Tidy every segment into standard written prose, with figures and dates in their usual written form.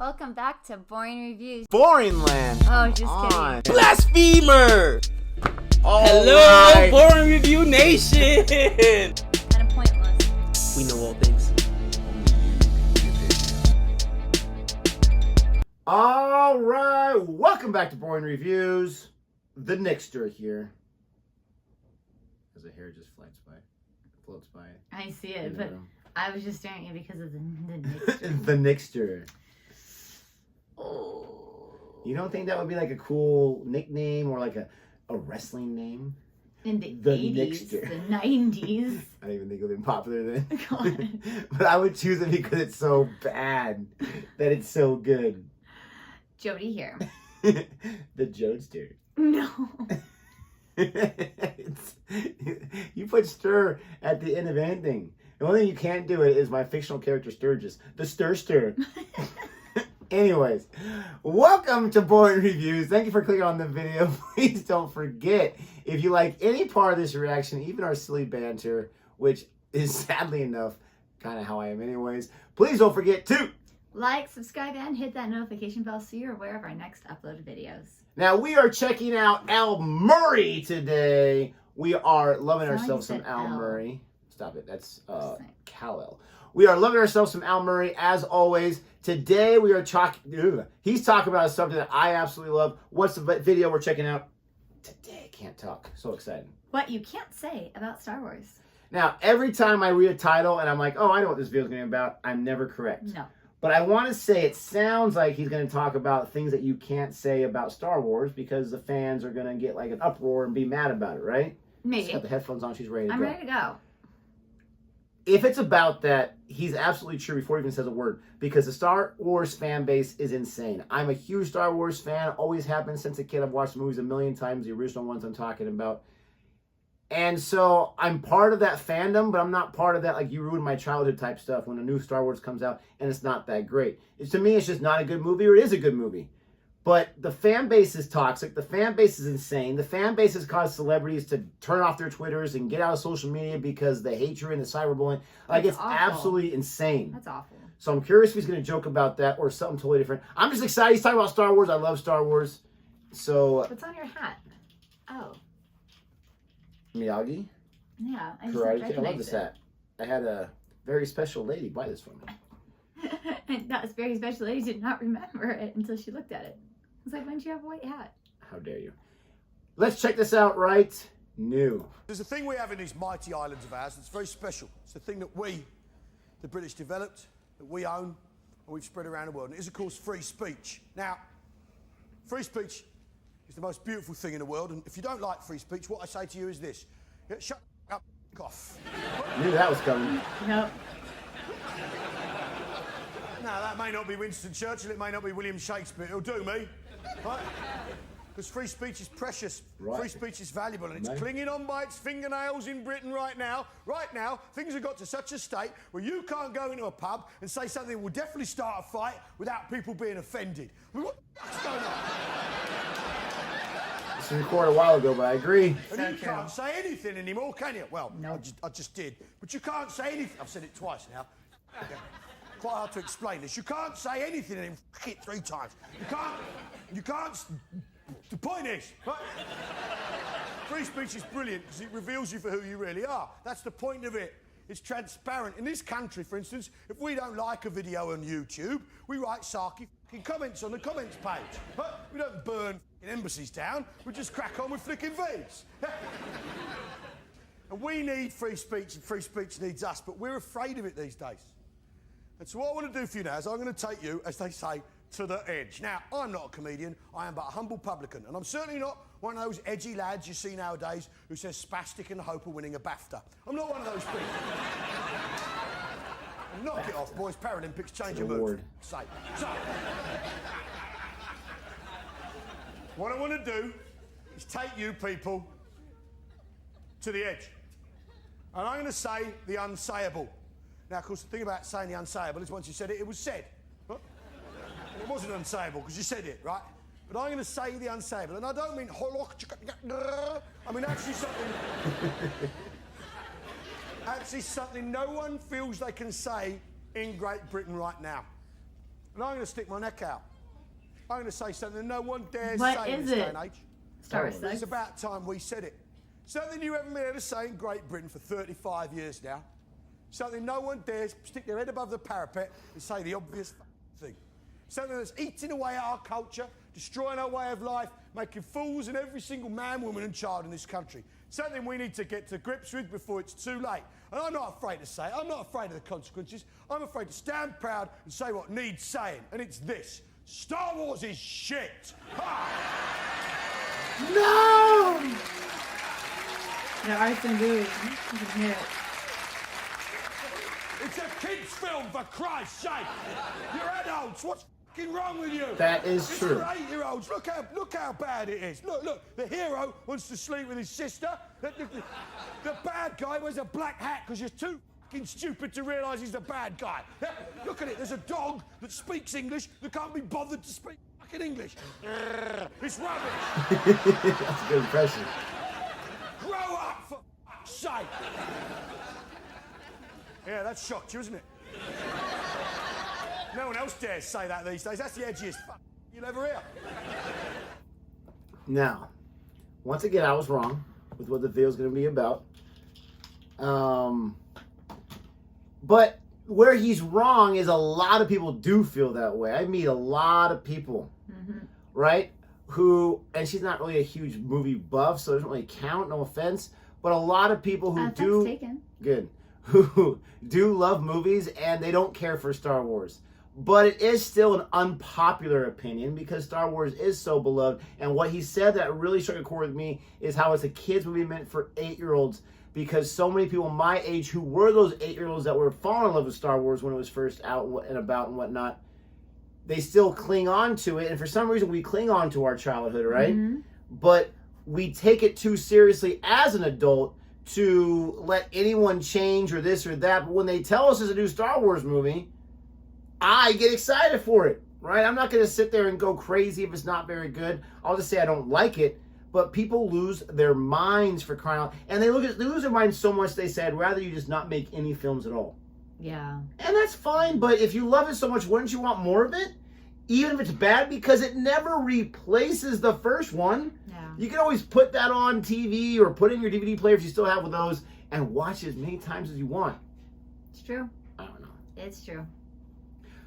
Welcome back to Boring Reviews. Boring land. Oh, just kidding. Blasphemer! Hello, right. Boring Review Nation! Kind of pointless. We know all things. All right, welcome back to Boring Reviews. The Nixter here. As the hair just floats by. I see it, but I was just staring at you because of the Nixter. The Nixter. Oh. You don't think that would be like a cool nickname or like a wrestling name? In the 80s, Nixter. the 90s. I don't even think it would have been popular then. Go on. But I would choose it because it's so bad that it's so good. Jodi here. The Jodester. No. You put stir at the end of anything. The only thing you can't do it is my fictional character Sturgis. The Stir. Anyways, welcome to Boring Reviews. Thank you for clicking on the video. Please don't forget, if you like any part of this reaction, even our silly banter, which is sadly enough kind of how I am anyways, please don't forget to Like, subscribe, and hit that notification bell so you're aware of our next uploaded videos. Now, we are checking out Al Murray today. We are loving Sound like ourselves you some said Al L. Murray. Stop it. That's Kal-El. We are loving ourselves some Al Murray, as always. Today, we are talking... He's talking about something that I absolutely love. What's the video we're checking out? Today, can't talk. So excited. What you can't say about Star Wars. Now, every time I read a title and I'm like, oh, I know what this video is going to be about, I'm never correct. No. But I want to say it sounds like he's going to talk about things that you can't say about Star Wars because the fans are going to get like an uproar and be mad about it, right? Maybe. She's got the headphones on. She's ready to go. I'm ready to go. If it's about that, he's absolutely true before he even says a word because the Star Wars fan base is insane. I'm a huge Star Wars fan. Always have been since a kid. I've watched the movies a million times, the original ones I'm talking about. And so I'm part of that fandom, but I'm not part of that, like, you ruined my childhood type stuff when a new Star Wars comes out and it's not that great. To me, it's just not a good movie, or it is a good movie. But the fan base is toxic. The fan base is insane. The fan base has caused celebrities to turn off their Twitters and get out of social media because the hatred and the cyberbullying. Like, That's it's awful. absolutely insane. That's awful. So I'm curious if he's going to joke about that or something totally different. I'm just excited. He's talking about Star Wars. I love Star Wars. So... What's on your hat? Oh. Miyagi? Yeah. I just Karate Kid. I love recognized this it. hat. I had a very special lady buy this for me. And that very special lady did not remember it until she looked at it. I was like, why don't you have a white hat? How dare you? Let's check this out right new. There's a thing we have in these mighty islands of ours that's very special. It's the thing that we, the British, developed, that we own, and we've spread around the world. And it is, of course, free speech. Now, free speech is the most beautiful thing in the world. And if you don't like free speech, what I say to you is this. Shut up, off. I knew that was coming. No. Now, that may not be Winston Churchill, it may not be William Shakespeare. It'll do me, right? Because free speech is precious. Right. Free speech is valuable, and it's clinging on by its fingernails in Britain right now. Right now, things have got to such a state where you can't go into a pub and say something that will definitely start a fight without people being offended. I mean, what the fuck's going on? This was recorded a while ago, but I agree. And you can't say anything anymore, can you? Well, No. I just did. But you can't say anything. I've said it twice now. Quite hard to explain this. You can't say anything and then f*** it 3 times. You can't, the point is, right? Free speech is brilliant because it reveals you for who you really are. That's the point of it. It's transparent. In this country, for instance, if we don't like a video on YouTube, we write sarky f***ing comments on the comments page. But we don't burn f***ing embassies down. We just crack on with flicking Vs. And we need free speech, and free speech needs us, but we're afraid of it these days. And so what I want to do for you now is I'm going to take you, as they say, to the edge. Now, I'm not a comedian, I am but a humble publican, and I'm certainly not one of those edgy lads you see nowadays who says spastic in the hope of winning a BAFTA. I'm not one of those people. Knock it off, boys. Paralympics, change your mood. Say. So, what I want to do is take you people to the edge. And I'm going to say the unsayable. Now, of course, the thing about saying the unsayable is once you said it, it was said. Right? And it wasn't unsayable because you said it, right? But I'm going to say the unsayable. And I don't mean... I mean actually something... actually something no one feels they can say in Great Britain right now. And I'm going to stick my neck out. I'm going to say something no one dares What say in is this day it? and age. Star Oh, Sex. It's about time we said it. Something you haven't been able to say in Great Britain for 35 years now. Something no one dares stick their head above the parapet and say the obvious thing. Something that's eating away at our culture, destroying our way of life, making fools of every single man, woman and child in this country. Something we need to get to grips with before it's too late. And I'm not afraid to say it. I'm not afraid of the consequences. I'm afraid to stand proud and say what needs saying. And it's this. Star Wars is shit. No! There are some movies. You can hear it. It's a kid's film, for Christ's sake. You're adults. What's fucking wrong with you? That is it's true. For 8-year-olds. Look how bad it is. Look. The hero wants to sleep with his sister. The bad guy wears a black hat because you're too fucking stupid to realise he's the bad guy. Look at it. There's a dog that speaks English that can't be bothered to speak fucking English. It's rubbish. That's a good impression. Grow up, for fuck's sake. Yeah, that shocked you, isn't it? No one else dares say that these days. That's the edgiest fuck you'll ever hear. Now, once again, I was wrong with what the video's going to be about. But where he's wrong is a lot of people do feel that way. I meet a lot of people, right? Who, and she's not really a huge movie buff, so it doesn't really count, no offense. But a lot of people who do... Taken. Good. Who do love movies and they don't care for Star Wars. But it is still an unpopular opinion because Star Wars is so beloved. And what he said that really struck a chord with me is how it's a kid's movie meant for 8-year-olds, because so many people my age who were those 8-year-olds that were falling in love with Star Wars when it was first out and about and whatnot, they still cling on to it. And for some reason, we cling on to our childhood, right? But we take it too seriously as an adult to let anyone change or this or that. But when they tell us there's a new Star Wars movie, I get excited for it, right? I'm not going to sit there and go crazy if it's not very good. I'll just say I don't like it. But people lose their minds, for crying out. And they lose their minds so much they say, I'd rather you just not make any films at all. Yeah. And that's fine, but if you love it so much, wouldn't you want more of it? Even if it's bad, because it never replaces the first one. Yeah. You can always put that on TV or put in your DVD player if you still have one of those and watch it as many times as you want. It's true. I don't know. It's true.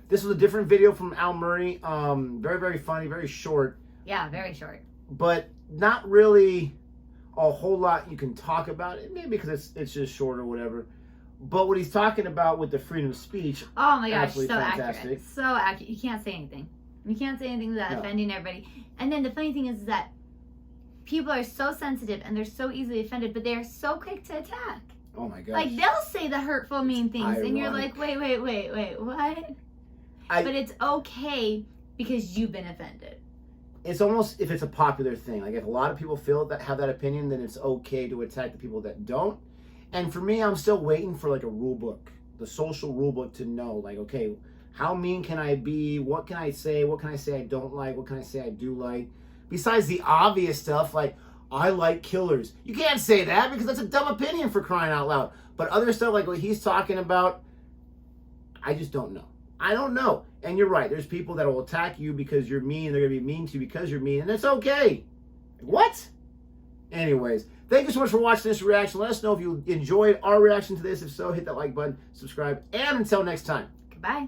This was a different video from Al Murray. Very, very funny, very short. Yeah, very short. But not really a whole lot you can talk about it. Maybe because it's just short or whatever. But what he's talking about with the freedom of speech, Oh my gosh, absolutely so fantastic. accurate. So accurate. You can't say anything. You can't say anything without No. offending everybody. And then the funny thing is that people are so sensitive and they're so easily offended, but they are so quick to attack. Oh my gosh. Like, they'll say the hurtful, mean things, and you're Ironic. like, wait, what? But it's okay because you've been offended. It's almost if it's a popular thing. Like if a lot of people feel that have that opinion, then it's okay to attack the people that don't. And for me, I'm still waiting for like a rule book, the social rule book, to know like, okay, how mean can I be? What can I say? What can I say I don't like? What can I say I do like? Besides the obvious stuff like I like killers. You can't say that because that's a dumb opinion, for crying out loud. But other stuff like what he's talking about, I just don't know. I don't know. And you're right. There's people that will attack you because you're mean. They're going to be mean to you because you're mean. And it's okay. What? Anyways, thank you so much for watching this reaction. Let us know if you enjoyed our reaction to this. If so, hit that like button, subscribe, and until next time. Goodbye.